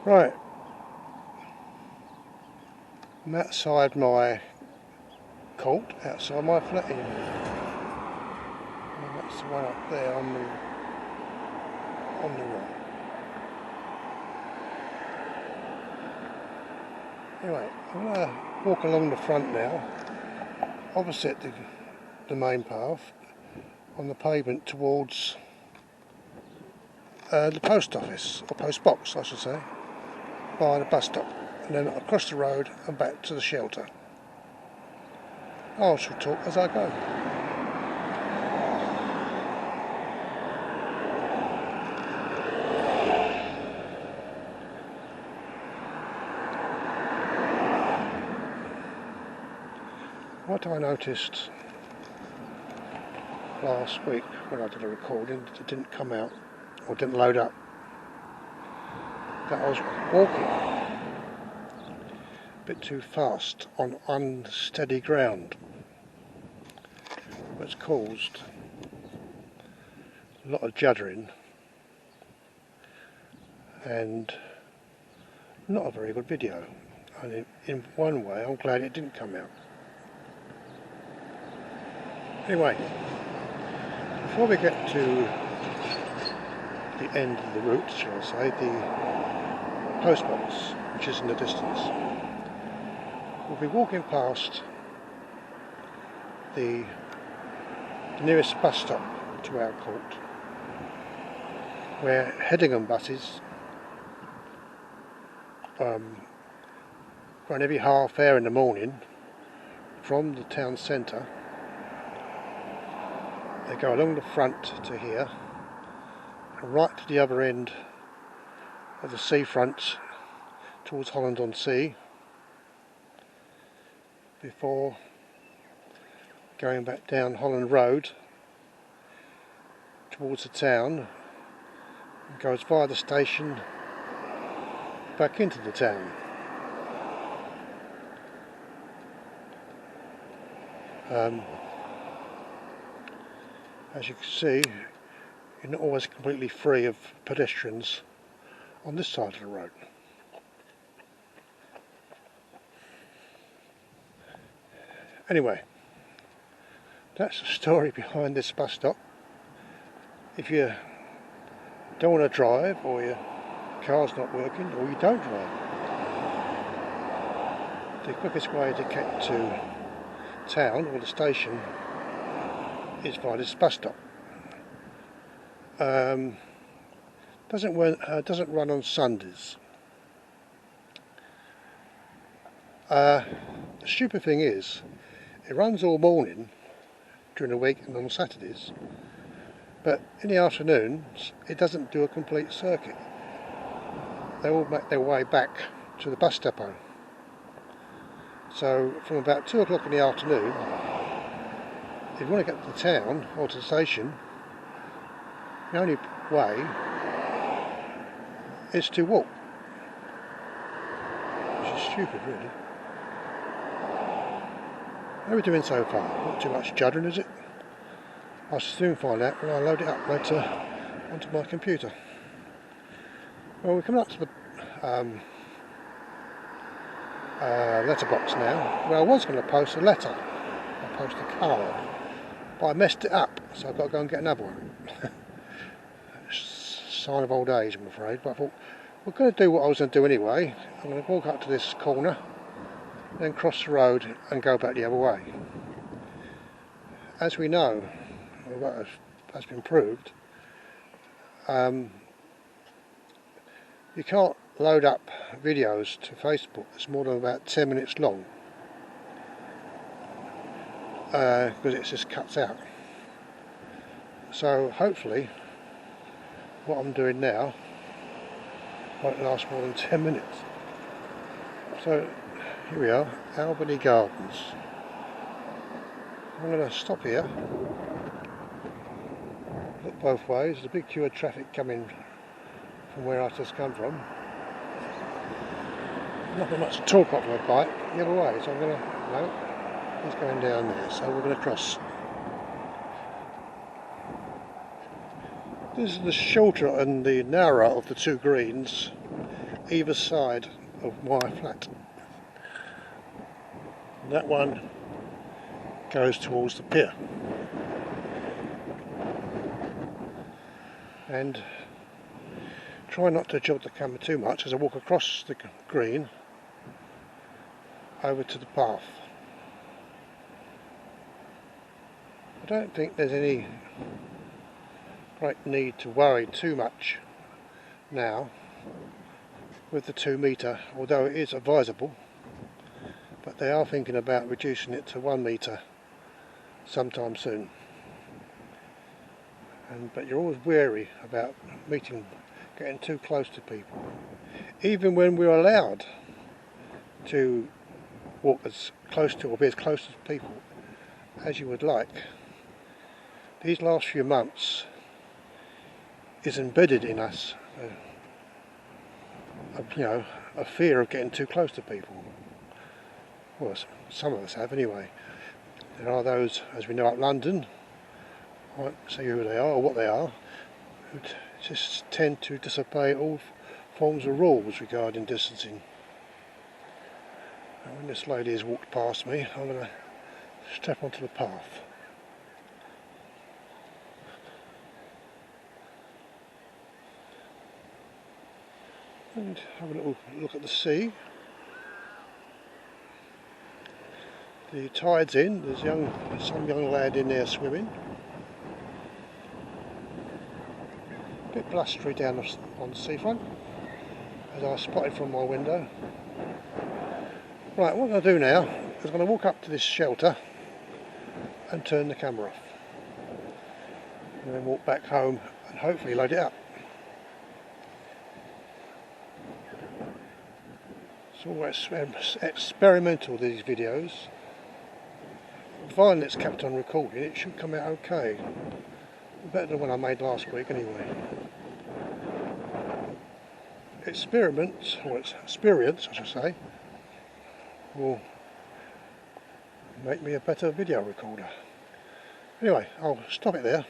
Right, I'm outside my colt, outside my flat here. And that's the one up there on the right. Anyway, I'm going to walk along the front now, opposite the main path, on the pavement towards the post office, or post box I should say, by the bus stop, and then across the road and back to the shelter. I shall talk as I go. What I noticed last week when I did a recording, it didn't come out, or didn't load up, that I was walking a bit too fast on unsteady ground, which caused a lot of juddering and not a very good video. And in one way I'm glad it didn't come out. Anyway, before we get to the end of the route, shall I say, the post box, which is in the distance, we'll be walking past the nearest bus stop to our court, where Headingham buses run every half hour in the morning from the town centre. They go along the front to here, and right to the other end of the seafront towards Holland-on-Sea, before going back down Holland Road towards the town, and goes via the station back into the town. As you can see, you're not always completely free of pedestrians on this side of the road. Anyway, that's the story behind this bus stop. If you don't want to drive, or your car's not working, or you don't drive, the quickest way to get to town or the station is via this bus stop. Doesn't run on Sundays. The stupid thing is, it runs all morning during the week and on Saturdays, but in the afternoons it doesn't do a complete circuit. They all make their way back to the bus depot. So from about 2 o'clock in the afternoon, if you want to get to the town or to the station, the only way is to walk, which is stupid really. How are we doing so far? Not too much juddering, is it? I'll soon find out when I load it up later onto my computer. Well, we're coming up to the letterbox now. Well, I was going to post a letter. I'll post a card, but I messed it up, so I've got to go and get another one. Sign of old age, I'm afraid, but I thought we're going to do what I was going to do anyway. I'm going to walk up to this corner, then cross the road and go back the other way. As we know, or what has been proved, you can't load up videos to Facebook that's more than about 10 minutes long, because it just cuts out. So hopefully what I'm doing now won't last more than 10 minutes. So here we are, Albany Gardens. I'm going to stop here, look both ways. There's a big queue of traffic coming from where I just come from. Nothing much to talk about my bike the other way, so I'm going to, no, he's going down there, so we're going to cross. This is the shorter and the narrower of the two greens either side of my flat. And that one goes towards the pier. And try not to jog the camera too much as I walk across the green over to the path. I don't think there's any great need to worry too much now with the 2 metre, although it is advisable, but they are thinking about reducing it to 1 metre sometime soon. But you're always wary about getting too close to people. Even when we're allowed to walk as close to or be as close to people as you would like, these last few months is embedded in us, a fear of getting too close to people. Well, some of us have anyway. There are those, as we know, up London, I won't say who they are or what they are, who just tend to disobey all forms of rules regarding distancing. And when this lady has walked past me, I'm going to step onto the path. And have a little look at the sea. The tide's in, there's some young lad in there swimming. A bit blustery down on the seafront, as I spotted from my window. Right, what I'm going to do now is I'm going to walk up to this shelter and turn the camera off. And then walk back home and hopefully load it up. It's always experimental, these videos. Provided it's kept on recording, it should come out okay. Better than one I made last week anyway. Experiments, or experience I should say, will make me a better video recorder. Anyway, I'll stop it there.